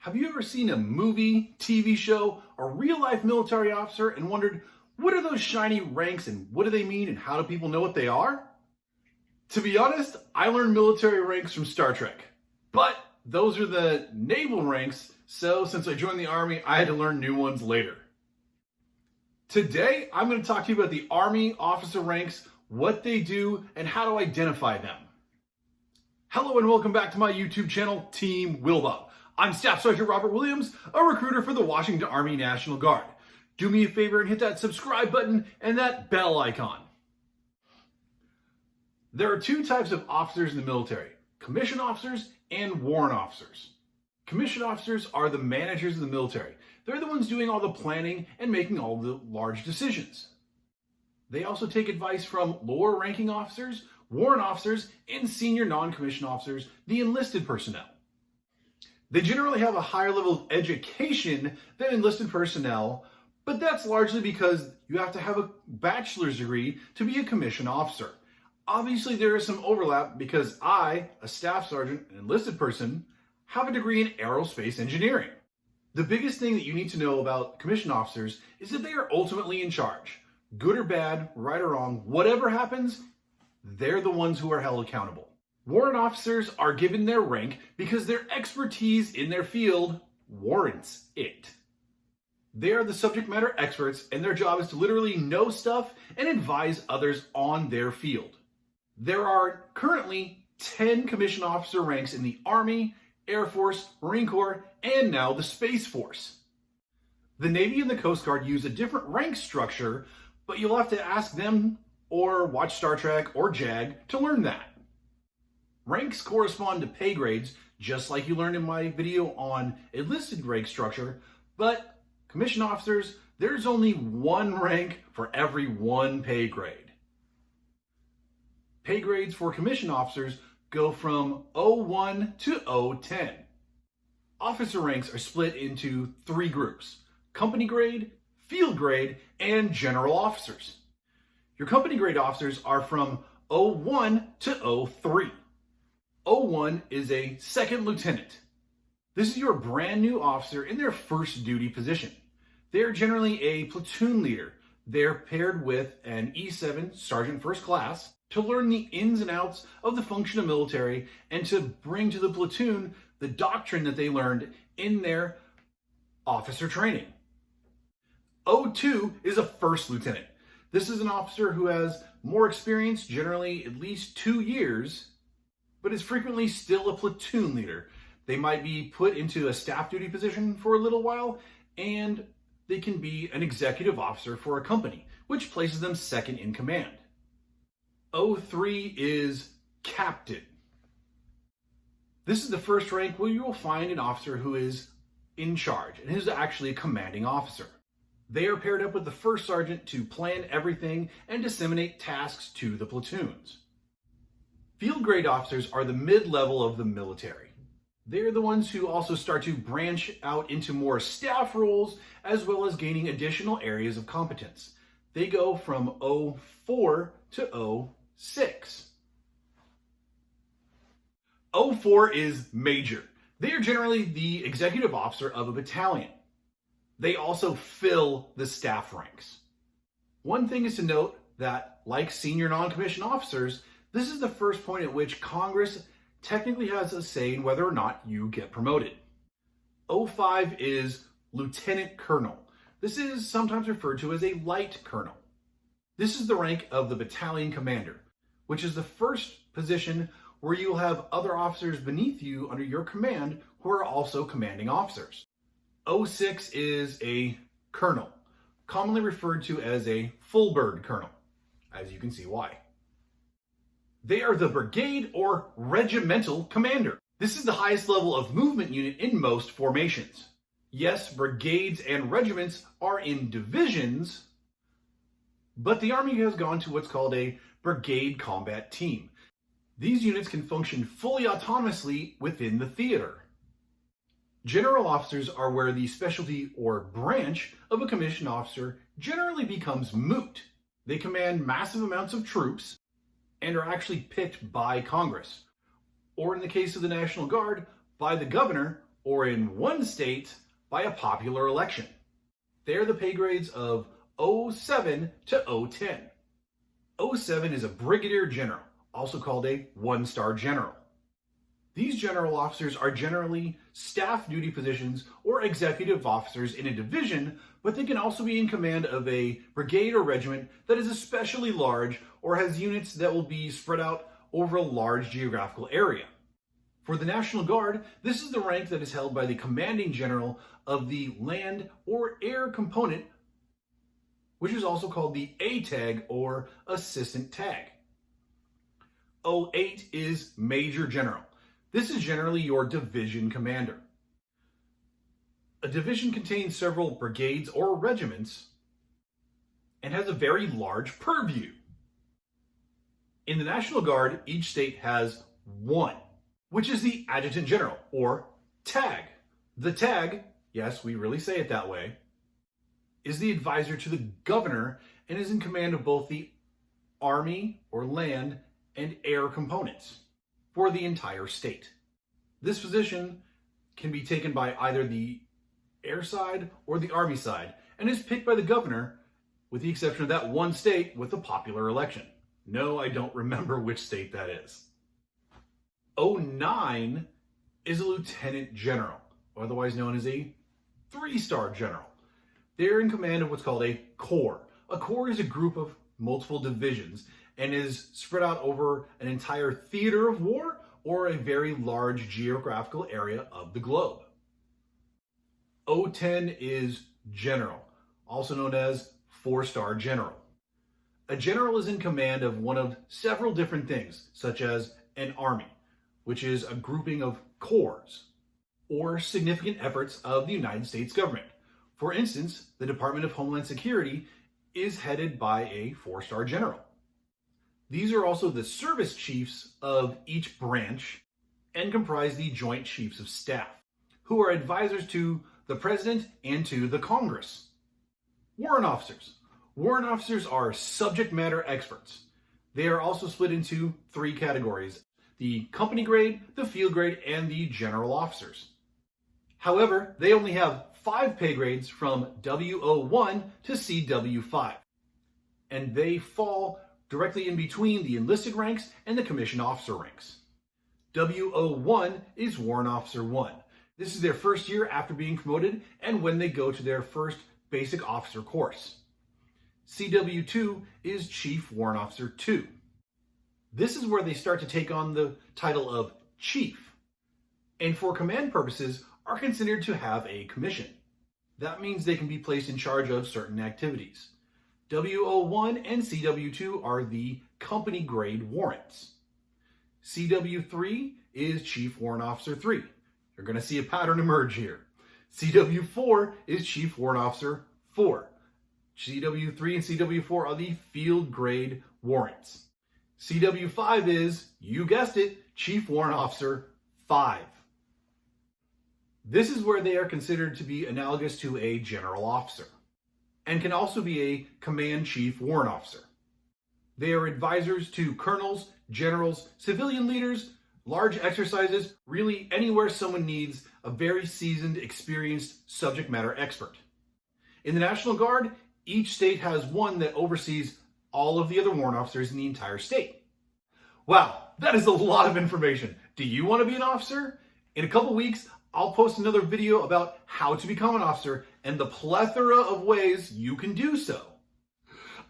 Have you ever seen a movie, TV show, or real-life military officer and wondered, what are those shiny ranks and what do they mean and how do people know what they are? To be honest, I learned military ranks from Star Trek, but those are the naval ranks, so since I joined the Army, I had to learn new ones later. Today, I'm going to talk to you about the Army officer ranks, what they do, and how to identify them. Hello and welcome back to my YouTube channel, Team Willbob. I'm Staff Sergeant Robert Williams, a recruiter for the Washington Army National Guard. Do me a favor and hit that subscribe button and that bell icon. There are two types of officers in the military, commissioned officers and warrant officers. Commissioned officers are the managers of the military. They're the ones doing all the planning and making all the large decisions. They also take advice from lower ranking officers, warrant officers, and senior non-commissioned officers, the enlisted personnel. They generally have a higher level of education than enlisted personnel, but that's largely because you have to have a bachelor's degree to be a commissioned officer. Obviously, there is some overlap because I, a staff sergeant, an enlisted person, have a degree in aerospace engineering. The biggest thing that you need to know about commissioned officers is that they are ultimately in charge. Good or bad, right or wrong, whatever happens, they're the ones who are held accountable. Warrant officers are given their rank because their expertise in their field warrants it. They are the subject matter experts, and their job is to literally know stuff and advise others on their field. There are currently 10 commissioned officer ranks in the Army, Air Force, Marine Corps, and now the Space Force. The Navy and the Coast Guard use a different rank structure, but you'll have to ask them or watch Star Trek or JAG to learn that. Ranks correspond to pay grades, just like you learned in my video on enlisted rank structure, but commissioned officers, there's only one rank for every one pay grade. Pay grades for commissioned officers go from 01 to 010. Officer ranks are split into three groups: company grade, field grade, and general officers. Your company grade officers are from 01 to 03. 01 is a second lieutenant. This is your brand new officer in their first duty position. They are generally a platoon leader. They're paired with an E7 Sergeant First Class to learn the ins and outs of the function of military and to bring to the platoon the doctrine that they learned in their officer training. 02 is a first lieutenant. This is an officer who has more experience, generally at least 2 years, but is frequently still a platoon leader. They might be put into a staff duty position for a little while, and they can be an executive officer for a company, which places them second in command. 03 is captain. This is the first rank where you will find an officer who is in charge and is actually a commanding officer. They are paired up with the first sergeant to plan everything and disseminate tasks to the platoons. Field grade officers are the mid-level of the military. They're the ones who also start to branch out into more staff roles as well as gaining additional areas of competence. They go from 04 to 06. 04 is major. They are generally the executive officer of a battalion. They also fill the staff ranks. One thing is to note that, like senior non-commissioned officers, this is the first point at which Congress technically has a say in whether or not you get promoted. 05 is lieutenant colonel. This is sometimes referred to as a light colonel. This is the rank of the battalion commander, which is the first position where you'll have other officers beneath you under your command who are also commanding officers. 06 is a colonel, commonly referred to as a full bird colonel, as you can see why. They are the brigade or regimental commander. This is the highest level of movement unit in most formations. Yes, brigades and regiments are in divisions, but the Army has gone to what's called a brigade combat team. These units can function fully autonomously within the theater. General officers are where the specialty or branch of a commissioned officer generally becomes moot. They command massive amounts of troops and are actually picked by Congress, or in the case of the National Guard, by the governor or in one state by a popular election. They are the pay grades of 07 to 010. 07 is a brigadier general, also called a one-star general. These general officers are generally staff duty positions or executive officers in a division, but they can also be in command of a brigade or regiment that is especially large or has units that will be spread out over a large geographical area. For the National Guard, this is the rank that is held by the commanding general of the land or air component, which is also called the A-tag or assistant tag. 08 is major general. This is generally your division commander. A division contains several brigades or regiments and has a very large purview. In the National Guard, each state has one, which is the adjutant general or tag. The tag, yes, we really say it that way, is the advisor to the governor and is in command of both the army or land and air components for the entire state. This position can be taken by either the air side or the army side and is picked by the governor, with the exception of that one state with a popular election. No, I don't remember which state that is. 09 is a lieutenant general, otherwise known as a three-star general. They're in command of what's called a corps. A corps is a group of multiple divisions and is spread out over an entire theater of war or a very large geographical area of the globe. 010 is general, also known as four-star general. A general is in command of one of several different things, such as an army, which is a grouping of corps or significant efforts of the United States government. For instance, the Department of Homeland Security is headed by a four-star general. These are also the service chiefs of each branch and comprise the Joint Chiefs of Staff, who are advisors to the President and to the Congress. Warrant officers. Warrant officers are subject matter experts. They are also split into three categories: the company grade, the field grade, and the general officers. However, they only have 5 pay grades from W01 to CW5, and they fall directly in between the enlisted ranks and the commissioned officer ranks. W01 is Warrant Officer 1. This is their first year after being promoted and when they go to their first basic officer course. CW2 is Chief Warrant Officer 2. This is where they start to take on the title of Chief, and for command purposes are considered to have a commission. That means they can be placed in charge of certain activities. W01 and CW2 are the company grade warrants. CW3 is Chief Warrant Officer 3. You're going to see a pattern emerge here. CW4 is Chief Warrant Officer 4. CW3 and CW4 are the field grade warrants. CW5 is, you guessed it, Chief Warrant Officer 5. This is where they are considered to be analogous to a general officer and can also be a command chief warrant officer. They are advisors to colonels, generals, civilian leaders, large exercises, really anywhere someone needs a very seasoned, experienced subject matter expert. In the National Guard, each state has one that oversees all of the other warrant officers in the entire state. Wow, that is a lot of information. Do you want to be an officer? In a couple weeks, I'll post another video about how to become an officer and the plethora of ways you can do so.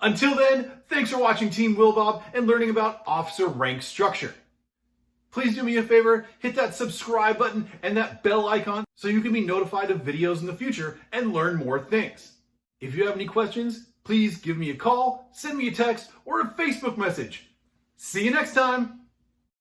Until then, thanks for watching Team Willbob and learning about officer rank structure. Please do me a favor, hit that subscribe button and that bell icon so you can be notified of videos in the future and learn more things. If you have any questions, please give me a call, send me a text, or a Facebook message. See you next time.